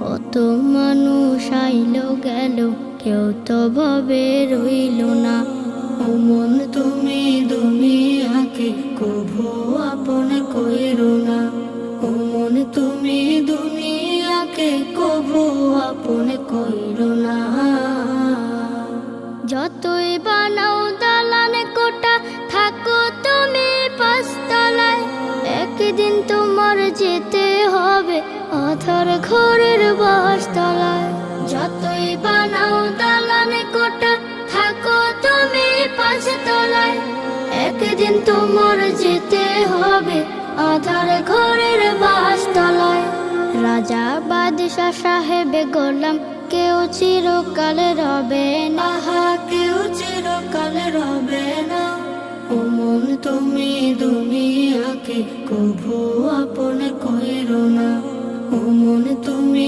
কত মানুষ আইলো গেল, কেউ তো ভবে রইল না। ও মন তুমি দুনিয়াকে কভু আপন কইরো না। ও মন তুমি দুনিয়াকে কভু আপন কইরো না। যতই বানাও দালান কোটা, থাকো তুমি পাঁচতলায়, একদিন তোমার যেতে হবে অথর ঘরের বাসতলায়। যতই বানাও দালান কোটা, থাকো তুমি পাঁচতলায়, একদিন তোমার যেতে হবে অথর ঘরের বাসতলায়। রাজা বাদশা সাহেব গোলাম কেউ চিরকাল রবে না, কেউ চিরকাল রবে না। ও মন তুমি দুনিয়াকে কভু আপন কইরো না। ও মন তুমি